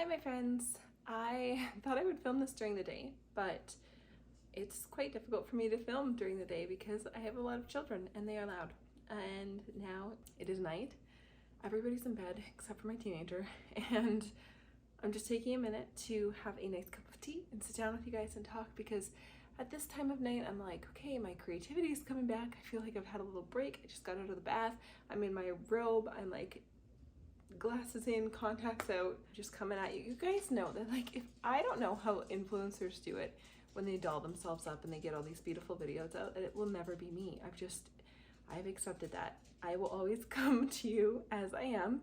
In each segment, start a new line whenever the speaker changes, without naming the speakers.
Hi my friends! I thought I would film this during the day, but it's quite difficult for me to film during the day because I have a lot of children and they are loud. And now it is night. Everybody's in bed except for my teenager, and I'm just taking a minute to have a nice cup of tea and sit down with you guys and talk, because at this time of night I'm like, okay, my creativity is coming back. I feel like I've had a little break. I just got out of the bath. I'm in my robe. I'm like glasses in, contacts out, just coming at you. You guys know that, like, if I don't know how influencers do it when they doll themselves up and they get all these beautiful videos out, that it will never be me. I've accepted that. I will always come to you as I am,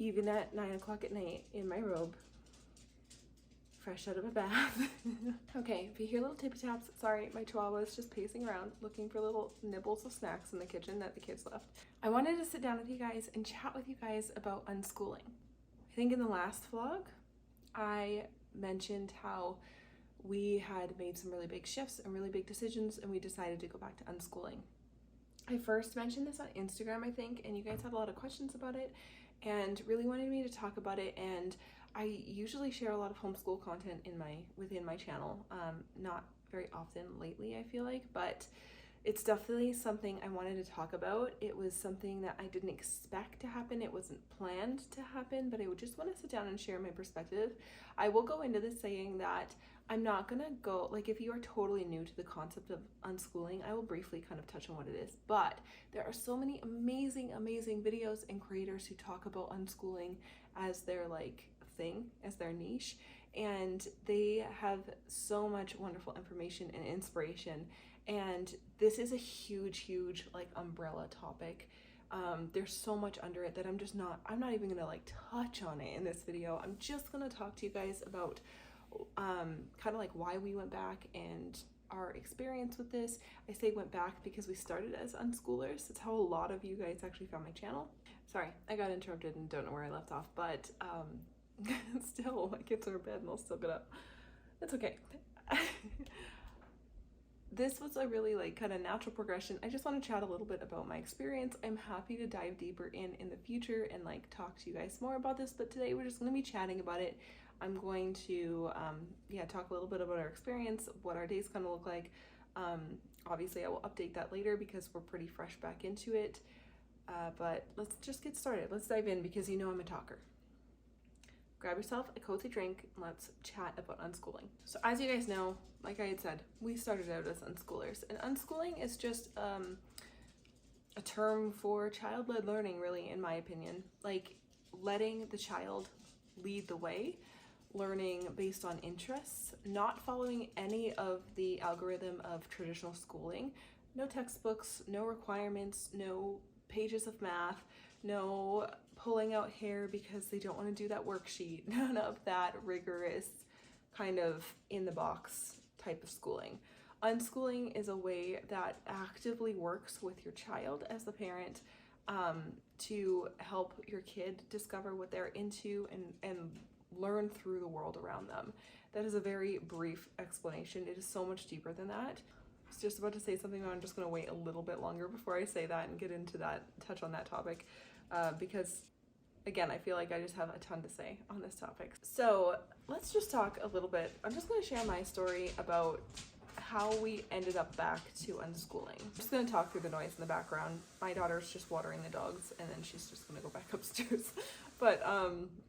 even at 9 o'clock at night in my robe, fresh out of a bath. Okay, if you hear little tippy taps, sorry, my chihuahua is just pacing around looking for little nibbles of snacks in the kitchen that the kids left. I wanted to sit down with you guys and chat with you guys about unschooling. I think in the last vlog, I mentioned how we had made some really big shifts and really big decisions, and we decided to go back to unschooling. I first mentioned this on Instagram, I think, and you guys had a lot of questions about it and really wanted me to talk about it. And I usually share a lot of homeschool content within my channel, not very often lately, I feel like, but it's definitely something I wanted to talk about. It was something that I didn't expect to happen. It wasn't planned to happen, but I would just want to sit down and share my perspective. I will go into this saying that I'm not gonna go, like, if you are totally new to the concept of unschooling, I will briefly kind of touch on what it is, but there are so many amazing videos and creators who talk about unschooling as their like thing, as their niche, and they have so much wonderful information and inspiration. And this is a huge like umbrella topic. There's so much under it that I'm not even gonna like touch on it in this video. I'm just gonna talk to you guys about kind of like why we went back and our experience with this. I say went back because we started as unschoolers. That's how a lot of you guys actually found my channel. Sorry, I got interrupted and don't know where I left off, but still, my kids are in bed and they'll still get up. That's okay. This was a really like kind of natural progression. I just want to chat a little bit about my experience. I'm happy to dive deeper in the future and like talk to you guys more about this, but today we're just going to be chatting about it. I'm going to talk a little bit about our experience, what our days kind of look like. Obviously I will update that later because we're pretty fresh back into it, but let's just get started. Let's dive in because you know I'm a talker. Grab yourself a cozy drink and let's chat about unschooling. So as you guys know, like I had said, we started out as unschoolers, and unschooling is just a term for child-led learning, really, in my opinion. Like letting the child lead the way, learning based on interests, not following any of the algorithm of traditional schooling. No textbooks, no requirements, no pages of math, no pulling out hair because they don't want to do that worksheet. None of that rigorous kind of in the box type of schooling. Unschooling is a way that actively works with your child as the parent, to help your kid discover what they're into and learn through the world around them. That is a very brief explanation. It is so much deeper than that. I was just about to say something, but I'm just going to wait a little bit longer before I say that and get into that, touch on that topic, because again, I feel like I just have a ton to say on this topic. So let's just talk a little bit. I'm just going to share my story about how we ended up back to unschooling. I'm just going to talk through the noise in the background. My daughter's just watering the dogs and then she's just going to go back upstairs. But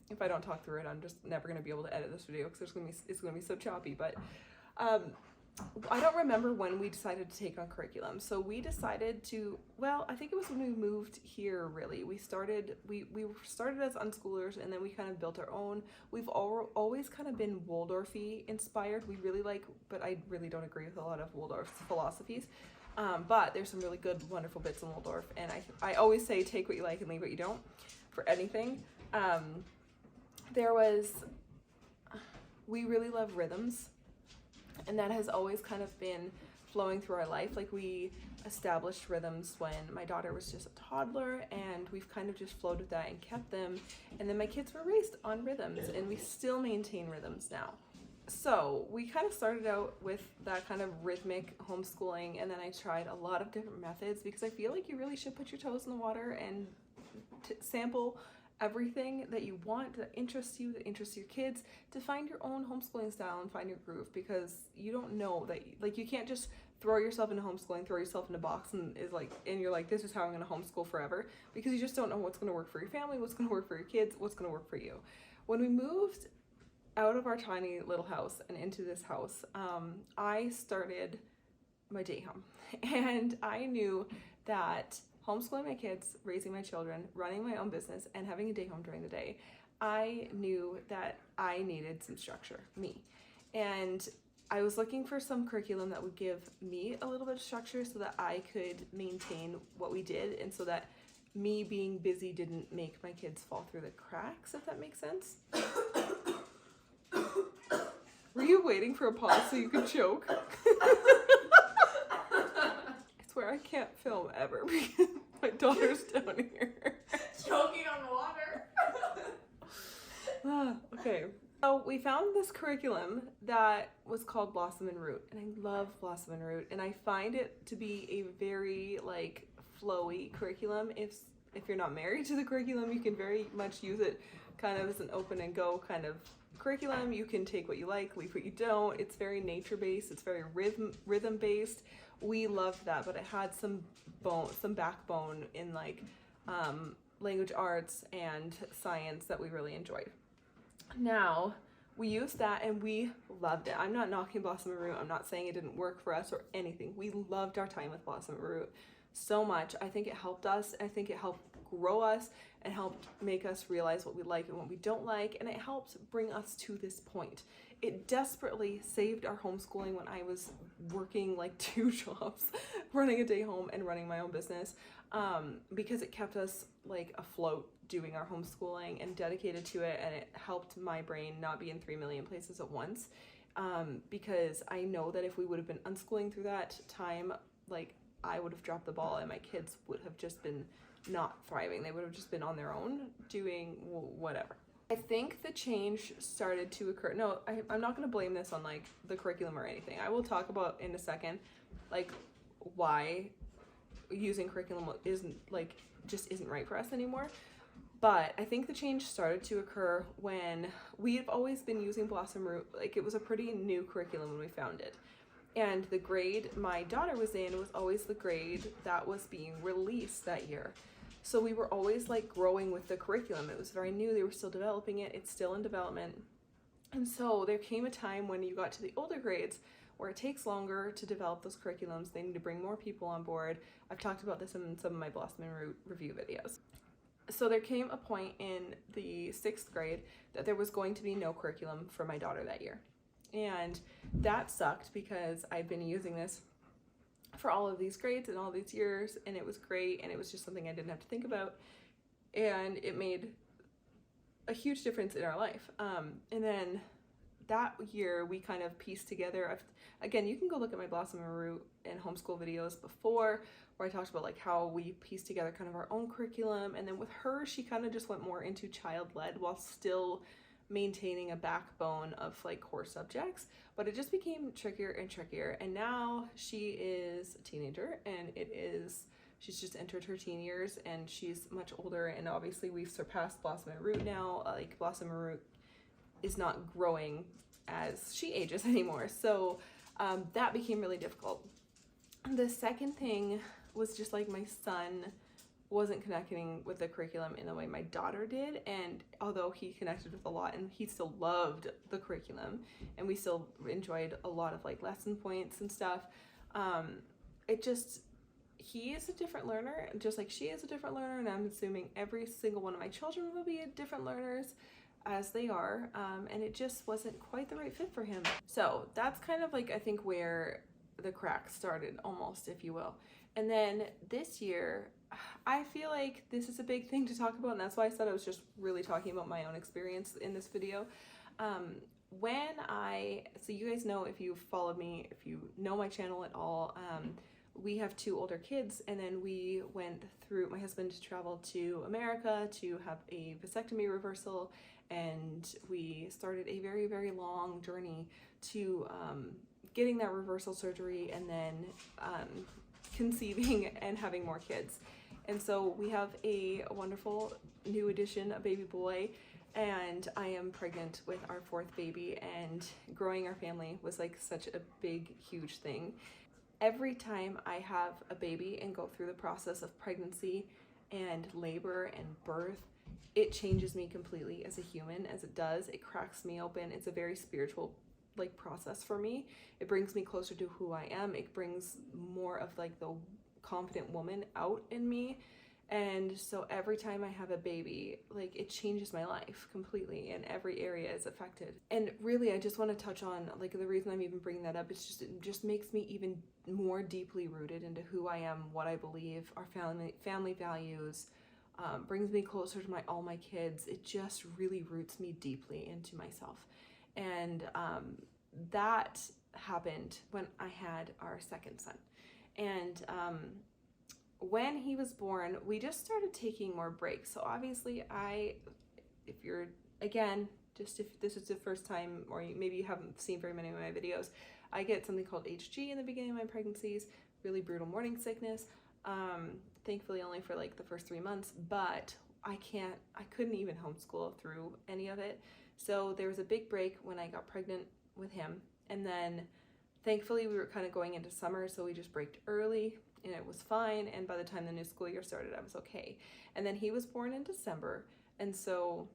if I don't talk through it, I'm just never going to be able to edit this video because it's going to be so choppy. But I don't remember when we decided to take on curriculum. So we decided to, well, I think it was when we moved here, really. We started as unschoolers, and then we kind of built our own. We've always kind of been Waldorf-y inspired. We really like, but I really don't agree with a lot of Waldorf's philosophies. But there's some really good, wonderful bits in Waldorf. And I always say, take what you like and leave what you don't for anything. We really love rhythms. And that has always kind of been flowing through our life. Like, we established rhythms when my daughter was just a toddler, and we've kind of just flowed with that and kept them. And then my kids were raised on rhythms, and we still maintain rhythms now. So we kind of started out with that kind of rhythmic homeschooling, and then I tried a lot of different methods because I feel like you really should put your toes in the water and sample everything that you want, that interests you, that interests your kids, to find your own homeschooling style and find your groove, because you don't know that, like, you can't just throw yourself into homeschooling, throw yourself in a box and you're like, this is how I'm going to homeschool forever, because you just don't know what's going to work for your family, what's going to work for your kids, what's going to work for you. When we moved out of our tiny little house and into this house, I started my day home, and I knew that homeschooling my kids, raising my children, running my own business, and having a day home during the day, I knew that I needed some structure, me. And I was looking for some curriculum that would give me a little bit of structure so that I could maintain what we did, and so that me being busy didn't make my kids fall through the cracks, if that makes sense. Were you waiting for a pause so you could choke? Where I can't film ever because my daughter's down here.
Choking on water.
Okay. So we found this curriculum that was called Blossom and Root, and I love Blossom and Root, and I find it to be a very like flowy curriculum. If you're not married to the curriculum, you can very much use it kind of as an open and go kind of curriculum. You can take what you like, leave what you don't. It's very nature based. It's very rhythm based. We loved that, but it had some backbone in like language arts and science that we really enjoyed. Now, we used that and we loved it. I'm not knocking Blossom and Root. I'm not saying it didn't work for us or anything. We loved our time with Blossom and Root so much. I think it helped us. I think it helped grow us and helped make us realize what we like and what we don't like, and it helped bring us to this point. It desperately saved our homeschooling when I was working like 2 jobs, running a day home and running my own business, because it kept us like afloat doing our homeschooling and dedicated to it, and it helped my brain not be in 3 million places at once, because I know that if we would have been unschooling through that time, like I would have dropped the ball and my kids would have just been not thriving. They would have just been on their own doing whatever. I think the change started to occur. No, I'm not going to blame this on like the curriculum or anything. I will talk about in a second like why using curriculum isn't like just isn't right for us anymore. But I think the change started to occur when we've always been using Blossom Root. Like it was a pretty new curriculum when we found it. And the grade my daughter was in was always the grade that was being released that year. So we were always like growing with the curriculum. It was very new. They were still developing it. It's still in development. And so there came a time when you got to the older grades where it takes longer to develop those curriculums. They need to bring more people on board. I've talked about this in some of my Blossom and Root review videos. So there came a point in the 6th grade that there was going to be no curriculum for my daughter that year. And that sucked because I'd been using this for all of these grades and all these years, and it was great, and it was just something I didn't have to think about, and it made a huge difference in our life. And then that year we kind of pieced together, again, you can go look at my Blossom and Root and homeschool videos before, where I talked about like how we pieced together kind of our own curriculum, and then with her she kind of just went more into child-led while still maintaining a backbone of like core subjects, but it just became trickier and trickier. And now she is a teenager, and she's just entered her teen years, and she's much older, and obviously we've surpassed Blossom and Root now. Like Blossom and Root is not growing as she ages anymore, so that became really difficult. The second thing was just like my son wasn't connecting with the curriculum in the way my daughter did, and although he connected with a lot and he still loved the curriculum and we still enjoyed a lot of like lesson points and stuff, he is a different learner, just like she is a different learner, and I'm assuming every single one of my children will be different learners as they are, and it just wasn't quite the right fit for him. So that's kind of like I think where the cracks started, almost, if you will. And then this year I feel like this is a big thing to talk about, and that's why I said I was just really talking about my own experience in this video. So you guys know, if you've followed me, if you know my channel at all, we have 2 older kids, and then we went through, my husband traveled to America to have a vasectomy reversal, and we started a very, very long journey to getting that reversal surgery, and then conceiving and having more kids. And so we have a wonderful new addition, a baby boy, and I am pregnant with our fourth baby, and growing our family was like such a big, huge thing. Every time I have a baby and go through the process of pregnancy and labor and birth, it changes me completely as a human. As it does, it cracks me open. It's a very spiritual like process for me. It brings me closer to who I am. It brings more of like the confident woman out in me. And so every time I have a baby, like it changes my life completely, and every area is affected. And really, I just want to touch on like the reason I'm even bringing that up is it just makes me even more deeply rooted into who I am, what I believe, our family values, brings me closer to all my kids. It just really roots me deeply into myself. And that happened when I had our second son. And when he was born, we just started taking more breaks. So obviously if you're, again, just if this is the first time, or maybe you haven't seen very many of my videos, I get something called HG in the beginning of my pregnancies, really brutal morning sickness. Thankfully only for like the first 3 months, but I couldn't even homeschool through any of it. So there was a big break when I got pregnant with him. And then thankfully we were kind of going into summer, so we just braked early and it was fine. And by the time the new school year started, I was okay. And then he was born in December. And so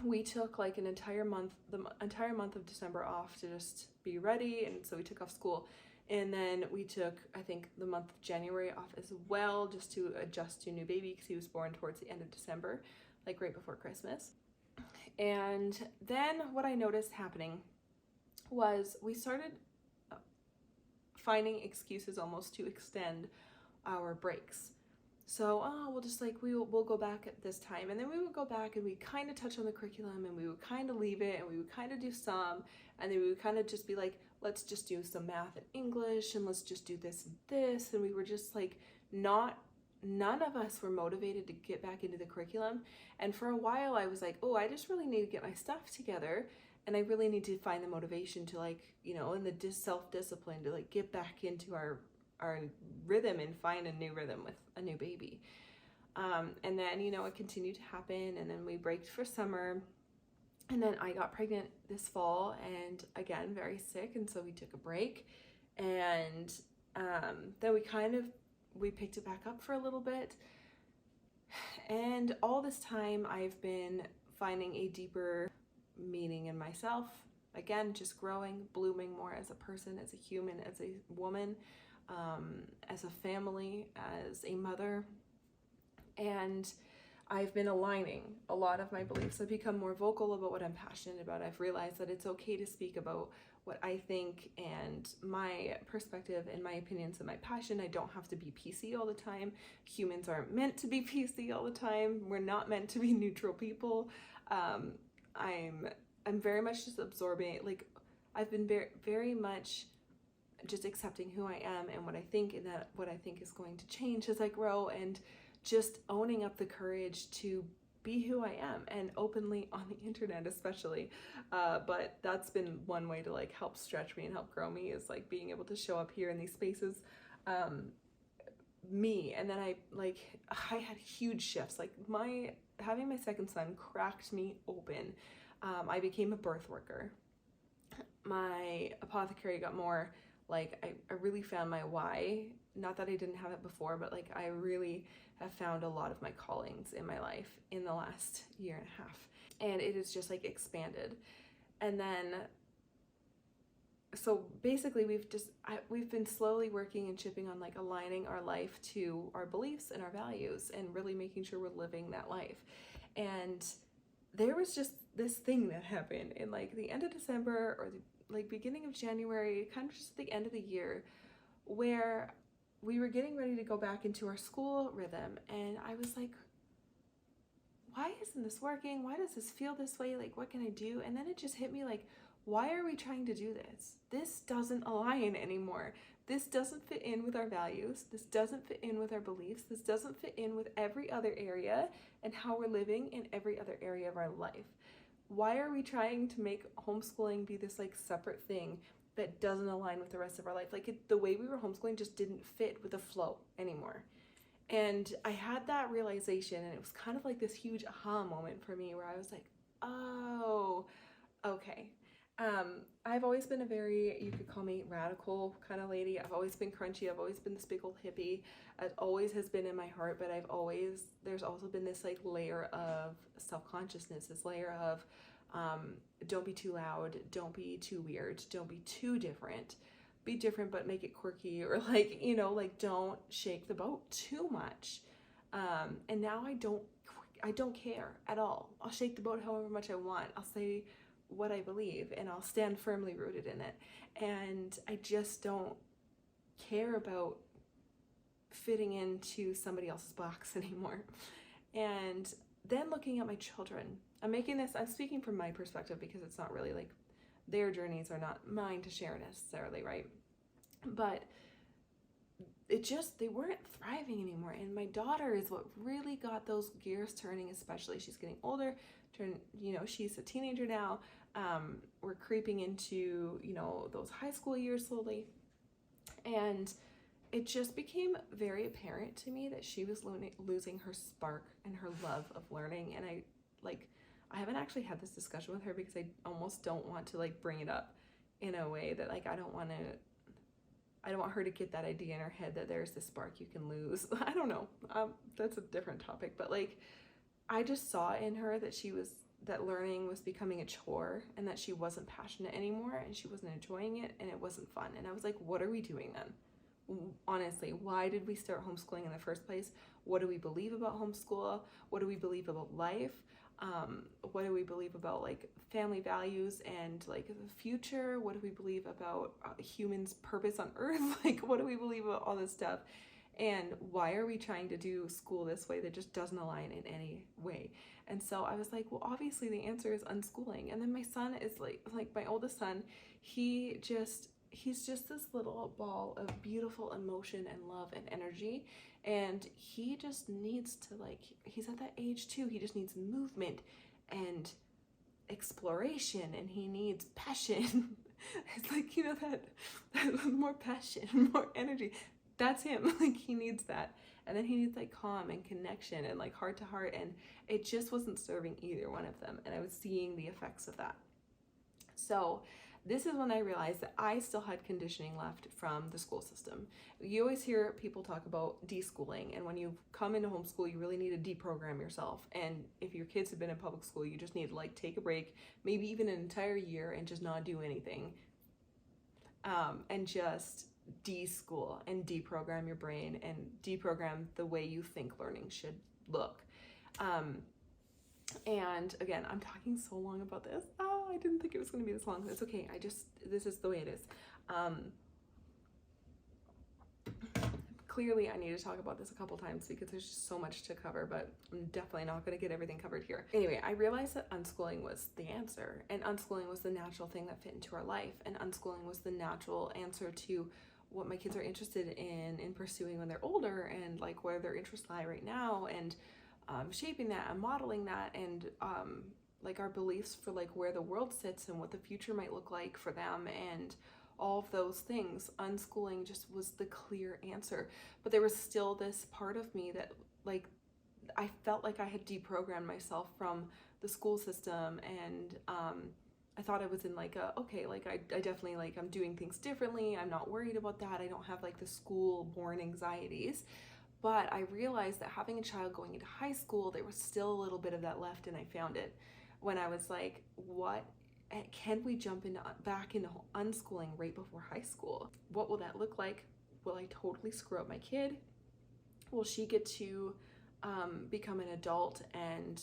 we took like the entire month of December off to just be ready. And so we took off school. And then we took, I think, the month of January off as well, just to adjust to a new baby, because he was born towards the end of December, like right before Christmas. And then what I noticed happening was we started finding excuses almost to extend our breaks. So, we'll just like, we'll go back at this time. And then we would go back and we kind of touch on the curriculum, and we would kind of leave it, and we would kind of do some, and then we would kind of just be like, let's just do some math and English, and let's just do this and this. And we were just like, none of us were motivated to get back into the curriculum. And for a while I was like, oh, I just really need to get my stuff together. And I really need to find the motivation to like, and the self-discipline to like get back into our rhythm and find a new rhythm with a new baby. And then, it continued to happen, and then we braked for summer. And then I got pregnant this fall, and again, very sick. And so we took a break, and then we picked it back up for a little bit. And all this time I've been finding a deeper meaning in myself. Again, just growing, blooming more as a person, as a human, as a woman, as a family, as a mother. And I've been aligning a lot of my beliefs. I've become more vocal about what I'm passionate about. I've realized that it's okay to speak about what I think and my perspective and my opinions and my passion. I don't have to be PC all the time. Humans aren't meant to be PC all the time. We're not meant to be neutral people. I'm very much just absorbing, like I've been very much just accepting who I am and what I think, and that what I think is going to change as I grow, and just owning up the courage to be who I am, and openly on the internet especially. But that's been one way to like help stretch me and help grow me, is like being able to show up here in these spaces, me. And then I had huge shifts. Like having my second son cracked me open. I became a birth worker. My apothecary got more like, I really found my why. Not that I didn't have it before, but like I really have found a lot of my callings in my life in the last year and a half. And it has just like expanded. And then, so basically we've been slowly working and chipping on like aligning our life to our beliefs and our values, and really making sure we're living that life. And there was just this thing that happened in like the end of December, or the like beginning of January, kind of just at the end of the year, where we were getting ready to go back into our school rhythm. And I was like, why isn't this working? Why does this feel this way? Like, what can I do? And then it just hit me like, why are we trying to do this? This doesn't align anymore. This doesn't fit in with our values. This doesn't fit in with our beliefs. This doesn't fit in with every other area and how we're living in every other area of our life. Why are we trying to make homeschooling be this like separate thing that doesn't align with the rest of our life? Like the way we were homeschooling just didn't fit with the flow anymore. And I had that realization, and it was kind of like this huge aha moment for me where I was like, oh, okay. I've always been a very, you could call me radical kind of lady. I've always been crunchy. I've always been this big old hippie. It always has been in my heart, but there's also been this like layer of self-consciousness, this layer of don't be too loud, don't be too weird, don't be too different. Be different, but make it quirky, or like, like don't shake the boat too much. And now I don't care at all. I'll shake the boat however much I want. I'll say what I believe, and I'll stand firmly rooted in it. And I just don't care about fitting into somebody else's box anymore. And then looking at my children, I'm speaking from my perspective because it's not really like their journeys are not mine to share necessarily, right? But they weren't thriving anymore. And my daughter is what really got those gears turning, especially she's getting older, she's a teenager now. We're creeping into, those high school years slowly. And it just became very apparent to me that she was losing her spark and her love of learning. And I haven't actually had this discussion with her because I almost don't want to like bring it up in a way that like I don't want her to get that idea in her head that there's this spark you can lose. I don't know. That's a different topic, but like I just saw in her that learning was becoming a chore, and that she wasn't passionate anymore, and she wasn't enjoying it, and it wasn't fun. And I was like, what are we doing then? Honestly, why did we start homeschooling in the first place? What do we believe about homeschool? What do we believe about life? What do we believe about like family values and like the future? What do we believe about humans' purpose on earth? Like, what do we believe about all this stuff? And why are we trying to do school this way that just doesn't align in any way? And so I was like, well, obviously the answer is unschooling. And then my son is like my oldest son, he's just this little ball of beautiful emotion and love and energy. And he just needs to he's at that age too. He just needs movement and exploration, and he needs passion. It's like, that more passion, more energy. That's him. Like, he needs that. And then he needs like calm and connection and like heart to heart. And it just wasn't serving either one of them. And I was seeing the effects of that. So this is when I realized that I still had conditioning left from the school system. You always hear people talk about deschooling, and when you come into homeschool, you really need to deprogram yourself. And if your kids have been in public school, you just need to like take a break, maybe even an entire year, and just not do anything. And just de-school and deprogram your brain and deprogram the way you think learning should look. And again, I'm talking so long about this. Oh, I didn't think it was going to be this long. It's okay. This is the way it is. Clearly I need to talk about this a couple times because there's just so much to cover, but I'm definitely not going to get everything covered here. Anyway, I realized that unschooling was the answer, and unschooling was the natural thing that fit into our life, and unschooling was the natural answer to what my kids are interested in pursuing when they're older, and like where their interests lie right now, and shaping that and modeling that, and like our beliefs for like where the world sits and what the future might look like for them, and all of those things. Unschooling just was the clear answer. But there was still this part of me that like I felt like I had deprogrammed myself from the school system, and I thought I was in like I definitely like I'm doing things differently. I'm not worried about that. I don't have like the school born anxieties. But I realized that having a child going into high school, there was still a little bit of that left, and I found it when I was like, what? Can we jump back into unschooling right before high school? What will that look like? Will I totally screw up my kid? Will she get to become an adult and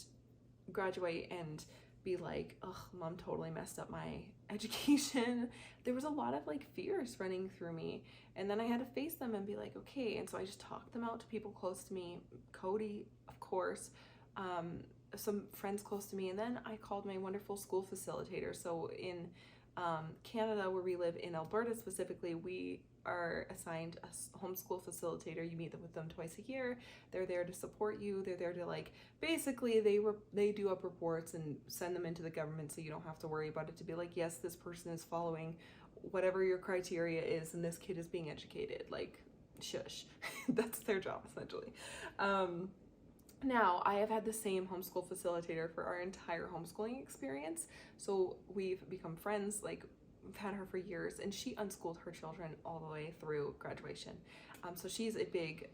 graduate and be like, oh, mom totally messed up my education? There was a lot of like fears running through me, and then I had to face them and be like, okay. And so I just talked them out to people close to me, Cody, of course, some friends close to me, and then I called my wonderful school facilitator. So in Canada, where we live, in Alberta specifically, we are assigned a homeschool facilitator. You meet with them twice a year. They're there to support you. They're there to like, basically they do up reports and send them into the government, so you don't have to worry about it, to be like, yes, this person is following whatever your criteria is and this kid is being educated. Like, shush. That's their job, essentially. Now, I have had the same homeschool facilitator for our entire homeschooling experience. So we've become friends, like we've had her for years, and she unschooled her children all the way through graduation. So she's a big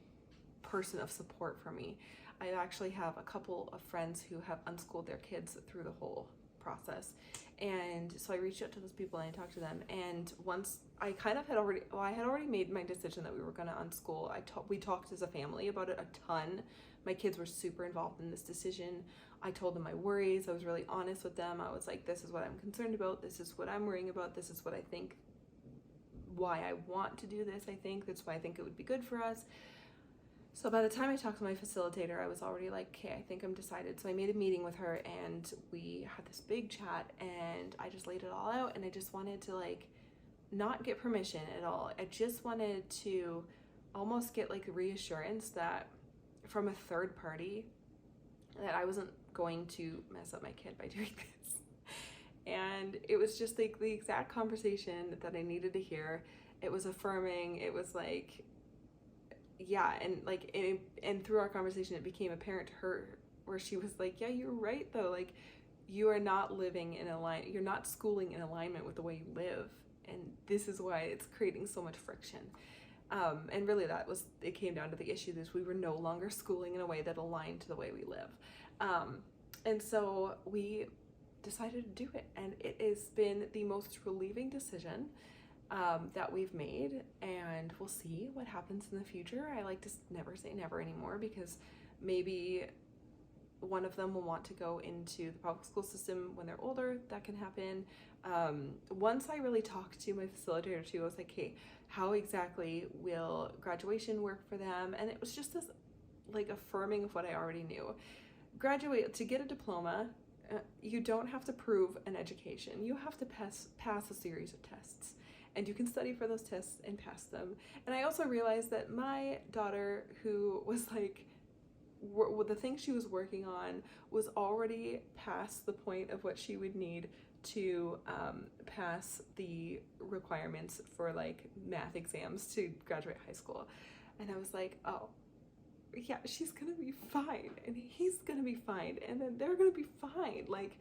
person of support for me. I actually have a couple of friends who have unschooled their kids through the whole process. And so I reached out to those people and I talked to them. And once I kind of had already, I had already made my decision that we were going to unschool. We talked as a family about it a ton. My kids were super involved in this decision. I told them my worries. I was really honest with them. I was like, this is what I'm concerned about. This is what I'm worrying about. This is what I think, why I want to do this. I think that's why I think it would be good for us. So by the time I talked to my facilitator, I was already like, okay, I think I'm decided. So I made a meeting with her and we had this big chat and I just laid it all out, and I just wanted to like not get permission at all. I just wanted to almost get like reassurance that from a third party that I wasn't going to mess up my kid by doing this. And it was just like the exact conversation that I needed to hear. It was affirming. It was like, yeah, and like and through our conversation it became apparent to her where she was like, yeah, you're right though, like you are not living in you're not schooling in alignment with the way you live, and this is why it's creating so much friction. And really it came down to the issue that we were no longer schooling in a way that aligned to the way we live. And so we decided to do it, and it has been the most relieving decision that we've made, and we'll see what happens in the future. I like to never say never anymore, because maybe one of them will want to go into the public school system when they're older. That can happen. Once I really talked to my facilitator too, I was like, hey, how exactly will graduation work for them? And it was just this like affirming of what I already knew. To get a diploma, you don't have to prove an education. You have to pass a series of tests. And you can study for those tests and pass them. And I also realized that my daughter, who was like, the thing she was working on was already past the point of what she would need to pass the requirements for like math exams to graduate high school. And I was like, oh, yeah, she's gonna be fine, and he's gonna be fine, and then they're gonna be fine. Like,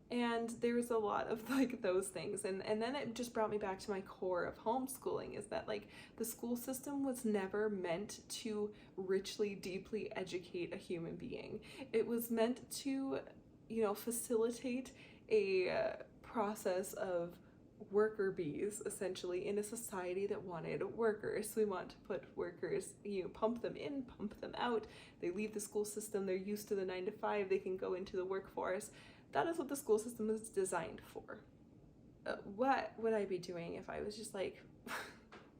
and there's a lot of like those things, and then it just brought me back to my core of homeschooling, is that like the school system was never meant to richly, deeply educate a human being. It was meant to, facilitate a process of worker bees, essentially, in a society that wanted workers. We want to put workers, pump them in, pump them out. They leave the school system, they're used to the 9 to 5, they can go into the workforce. That is what the school system is designed for. What would I be doing if I was just like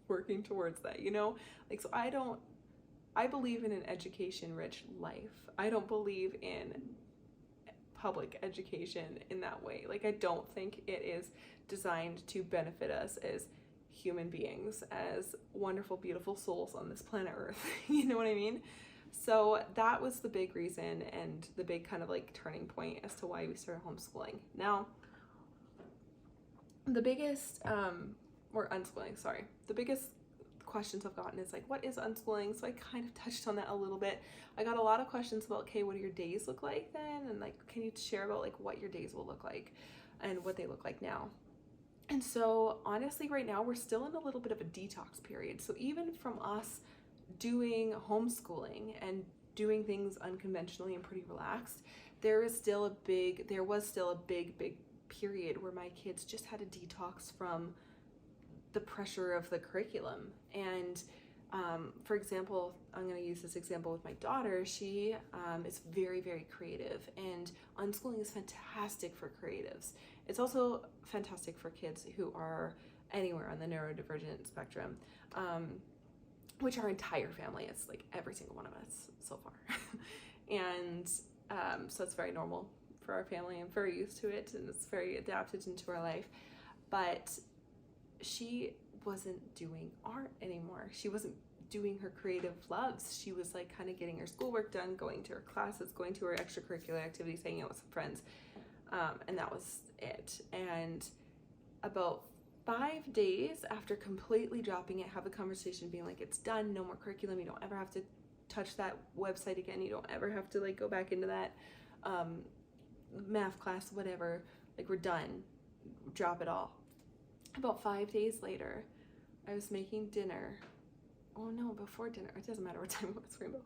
working towards that, Like, so I believe in an education-rich life. I don't believe in public education in that way. Like, I don't think it is designed to benefit us as human beings, as wonderful, beautiful souls on this planet Earth. You know what I mean? So that was the big reason and the big kind of like turning point as to why we started homeschooling. Now, the biggest, the biggest questions I've gotten is like, what is unschooling? So I kind of touched on that a little bit. I got a lot of questions about, okay, what do your days look like then? And like, can you share about like what your days will look like and what they look like now? And so honestly, right now we're still in a little bit of a detox period. So even from us doing homeschooling and doing things unconventionally and pretty relaxed, there was still a big period where my kids just had to detox from the pressure of the curriculum. And for example, I'm going to use this example with my daughter. She is very, very creative, and unschooling is fantastic for creatives. It's also fantastic for kids who are anywhere on the neurodivergent spectrum, which our entire family is, like every single one of us so far. And so it's very normal for our family. I'm very used to it, and it's very adapted into our life. But she wasn't doing art anymore. She wasn't doing her creative loves. She was like kind of getting her schoolwork done, going to her classes, going to her extracurricular activities, hanging out with some friends, and that was it. And about 5 days after completely dropping it, have a conversation being like, it's done, no more curriculum, you don't ever have to touch that website again, you don't ever have to like go back into that math class, whatever, like we're done, drop it all. About 5 days later, I was making dinner. Oh no, before dinner, it doesn't matter what time it was, Rainbow.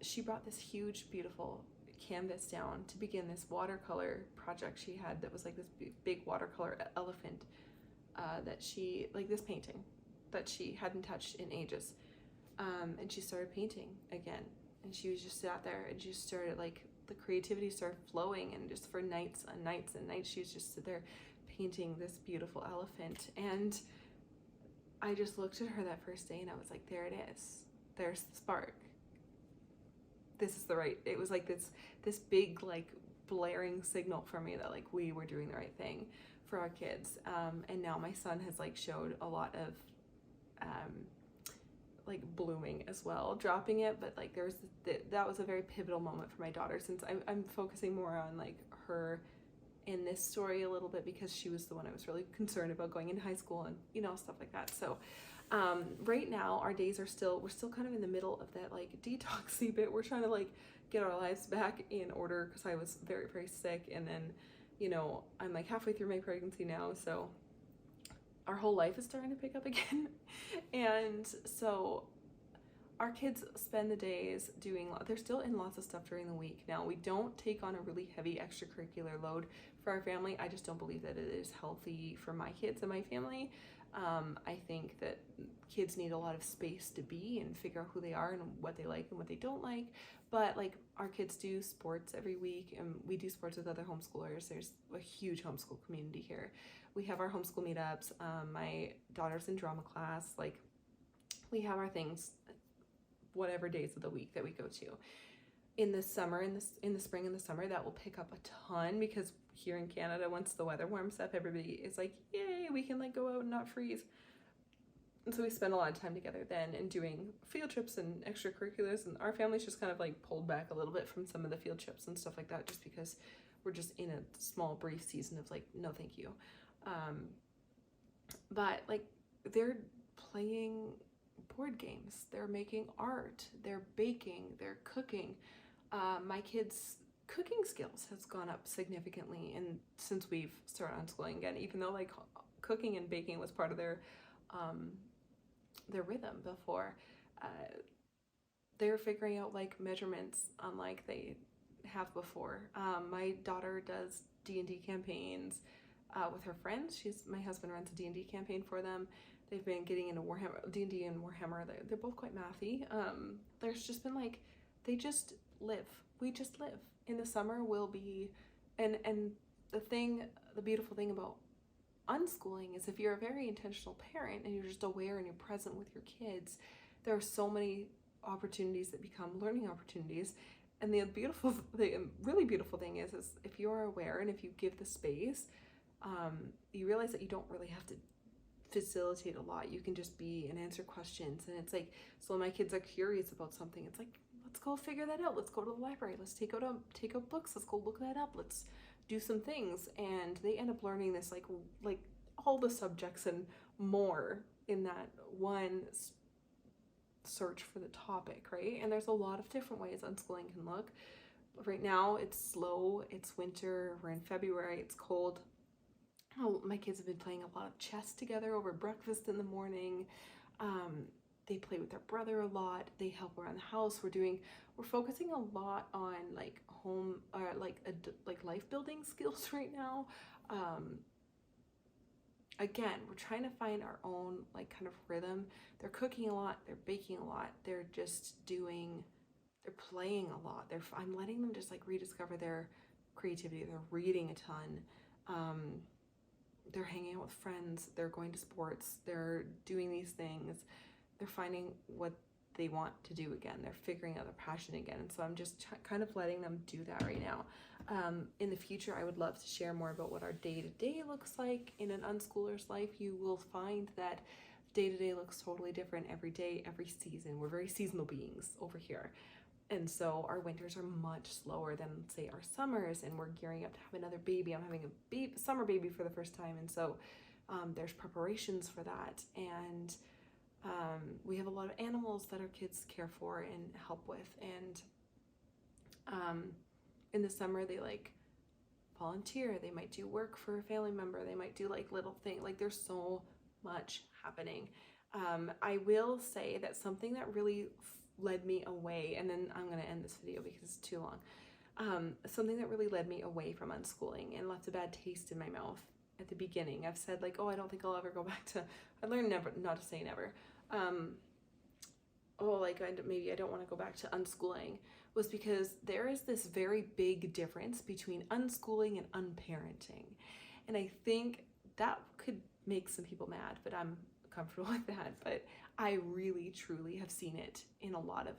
She brought this huge, beautiful canvas down to begin this watercolor project she had that was like this big watercolor elephant that she, like this painting that she hadn't touched in ages. And she started painting again. And she was just sat there and she just started, like, the creativity started flowing, and just for nights and nights and nights, she was just sit there painting this beautiful elephant. And I just looked at her that first day and I was like, there it is. There's the spark. This is the right, it was like this big, like, blaring signal for me that, like, we were doing the right thing for our kids. And now my son has, like, showed a lot of like blooming as well, dropping it, but like there was that was a very pivotal moment for my daughter, since I'm focusing more on like her in this story a little bit, because she was the one I was really concerned about going into high school and, you know, stuff like that. So right now our days are we're still kind of in the middle of that like detoxy bit. We're trying to like get our lives back in order, because I was very, very sick, and then, you know, I'm like halfway through my pregnancy now, so our whole life is starting to pick up again. And so our kids spend the days doing, they're still in lots of stuff during the week. Now, we don't take on a really heavy extracurricular load for our family. I just don't believe that it is healthy for my kids and my family. I think that kids need a lot of space to be and figure out who they are and what they like and what they don't like. But like our kids do sports every week, and we do sports with other homeschoolers. There's a huge homeschool community here. We have our homeschool meetups. My daughter's in drama class. Like, we have our things whatever days of the week that we go to. In the summer, in the spring and the summer, that will pick up a ton, because here in Canada, once the weather warms up, everybody is like, yay, we can like go out and not freeze. And so we spend a lot of time together then, and doing field trips and extracurriculars, and our family's just kind of like pulled back a little bit from some of the field trips and stuff like that, just because we're just in a small brief season of like, no thank you. But like, they're playing board games, they're making art, they're baking, they're cooking. My kids' cooking skills has gone up significantly, and since we've started unschooling again, even though like cooking and baking was part of their rhythm before, they're figuring out like measurements unlike they have before. My daughter does D&D campaigns with her friends. My husband runs a D&D campaign for them. They've been getting into Warhammer, D&D and Warhammer. They're both quite mathy. There's just been like, they just live. We just live. In the summer we'll be, and the beautiful thing about unschooling is if you're a very intentional parent and you're just aware and you're present with your kids, there are so many opportunities that become learning opportunities. And the really beautiful thing is if you're aware and if you give the space, you realize that you don't really have to facilitate a lot. You can just be and answer questions. And it's like, so when my kids are curious about something, it's like, let's go figure that out. Let's go to the library. Let's take out books. Let's go look that up. Let's do some things. And they end up learning this like all the subjects and more in that one search for the topic, right? And there's a lot of different ways unschooling can look. Right now it's slow, it's winter, we're in February, it's cold. Oh, my kids have been playing a lot of chess together over breakfast in the morning. They play with their brother a lot. They help around the house. We're focusing a lot on like home or like life building skills right now. Again, we're trying to find our own like kind of rhythm. They're cooking a lot. They're baking a lot. They're playing a lot. I'm letting them just like rediscover their creativity. They're reading a ton. They're hanging out with friends. They're going to sports. They're doing these things. They're finding what they want to do again. They're figuring out their passion again. And so I'm just kind of letting them do that right now. In the future, I would love to share more about what our day-to-day looks like in an unschooler's life. You will find that day-to-day looks totally different every day, every season. We're very seasonal beings over here. And so our winters are much slower than, say, our summers, and we're gearing up to have another baby. I'm having a summer baby for the first time. And so There's preparations for that, and we have a lot of animals that our kids care for and help with, and in the summer they like volunteer, they might do work for a family member, they might do like little things, like there's so much happening. I will say that something that really led me away, and then I'm going to end this video because it's too long. Something that really led me away from unschooling and left a bad taste in my mouth at the beginning. I've said like, oh, I don't think I'll ever go back to, I learned never, not to say never. Maybe I don't want to go back to unschooling, was because there is this very big difference between unschooling and unparenting. And I think that could make some people mad, but I'm comfortable with that. But I really, truly have seen it in a lot of,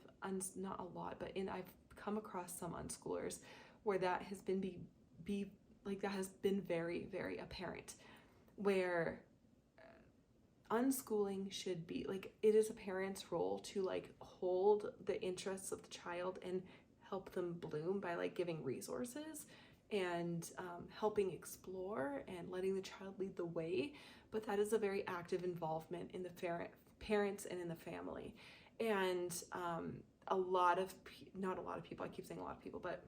not a lot, but I've come across some unschoolers where that has been that has been very, very apparent, where unschooling should be like, it is a parent's role to like hold the interests of the child and help them bloom by like giving resources and helping explore and letting the child lead the way. But that is a very active involvement in the parents and in the family. And not a lot of people, I keep saying a lot of people, but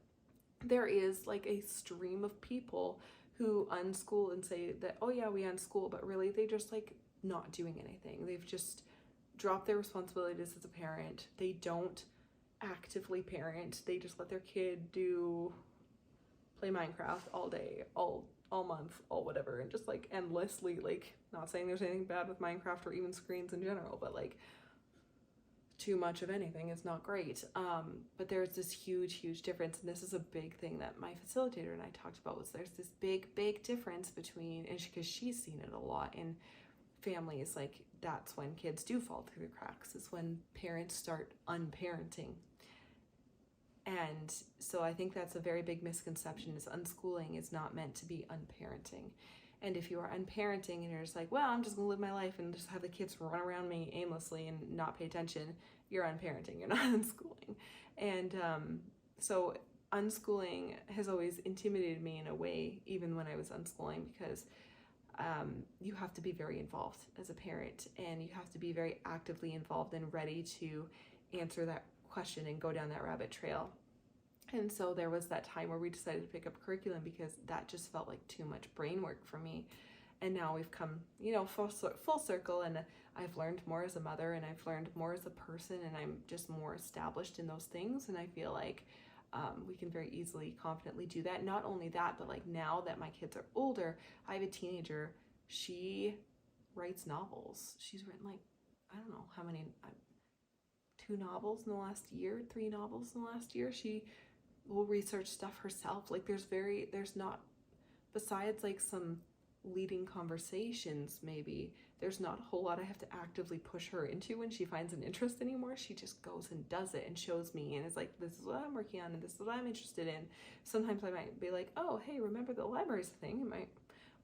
there is like a stream of people who unschool and say that, oh yeah, we unschool, but really they just like not doing anything. They've just dropped their responsibilities as a parent. They don't actively parent. They just let their kid play Minecraft all day, all month, all whatever, and just like endlessly, like, not saying there's anything bad with Minecraft or even screens in general, but like too much of anything is not great. But there's this huge difference, and this is a big thing that my facilitator and I talked about, was there's this big difference between, and because she's seen it a lot in families, like that's when kids do fall through the cracks, is when parents start unparenting. And so I think that's a very big misconception, is unschooling is not meant to be unparenting. And if you are unparenting and you're just like, well, I'm just gonna live my life and just have the kids run around me aimlessly and not pay attention, you're unparenting, you're not unschooling. And so unschooling has always intimidated me in a way, even when I was unschooling, because you have to be very involved as a parent, and you have to be very actively involved and ready to answer that question and go down that rabbit trail. And so there was that time where we decided to pick up curriculum because that just felt like too much brain work for me. And now we've come, full circle, and I've learned more as a mother, and I've learned more as a person, and I'm just more established in those things. And I feel like we can very easily, confidently do that. Not only that, but like now that my kids are older, I have a teenager, she writes novels. She's written like, I don't know how many, 2 novels in the last year, 3 novels in the last year. She will research stuff herself. Like there's not, besides like some leading conversations, maybe there's not a whole lot I have to actively push her into when she finds an interest anymore. She just goes and does it and shows me, and is like, this is what I'm working on and this is what I'm interested in. Sometimes I might be like, oh, hey, remember the library's thing?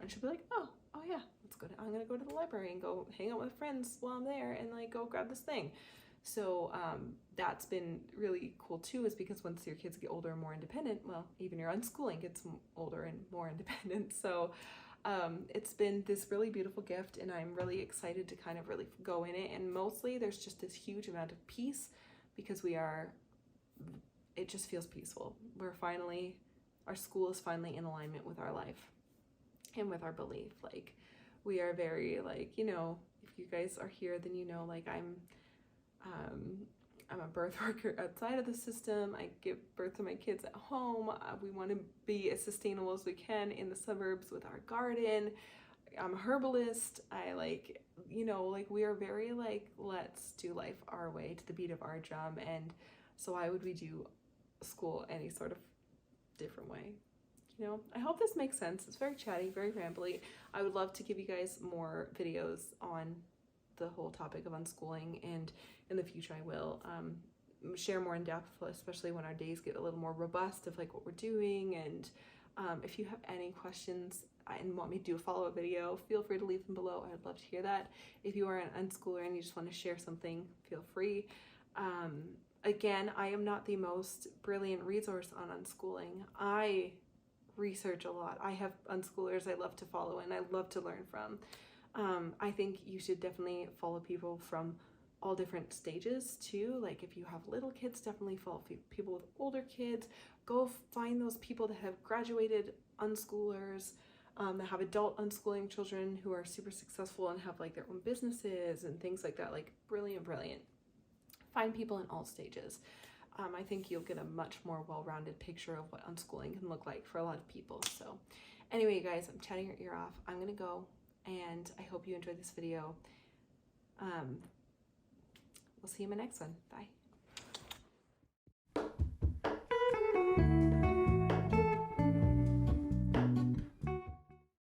And she'll be like, oh yeah, that's good. I'm gonna go to the library and go hang out with friends while I'm there and like go grab this thing. So that's been really cool too, is because once your kids get older and more independent, well, even your unschooling gets older and more independent. So it's been this really beautiful gift, and I'm really excited to kind of really go in it. And mostly there's just this huge amount of peace, because it just feels peaceful. Our school is finally in alignment with our life and with our belief. Like, we are very like, if you guys are here, then like I'm a birth worker outside of the system. I give birth to my kids at home. We want to be as sustainable as we can in the suburbs with our garden. I'm a herbalist. We are very like, let's do life our way to the beat of our drum. And so why would we do school any sort of different way? I hope this makes sense. It's very chatty, very rambly. I would love to give you guys more videos on the whole topic of unschooling, and in the future I will share more in depth, especially when our days get a little more robust, of like what we're doing. And if you have any questions and want me to do a follow-up video, feel free to leave them below. I'd love to hear that. If you are an unschooler and you just want to share something, feel free. Again, I am not the most brilliant resource on unschooling. I research a lot. I have unschoolers I love to follow and I love to learn from. I think you should definitely follow people from all different stages too. Like if you have little kids, definitely follow people with older kids. Go find those people that have graduated unschoolers, that have adult unschooling children who are super successful and have like their own businesses and things like that. Like brilliant. Find people in all stages. I think you'll get a much more well-rounded picture of what unschooling can look like for a lot of people. So anyway, you guys, I'm chatting your ear off. I'm gonna go, and I hope you enjoyed this video. We'll see you in my next one. Bye.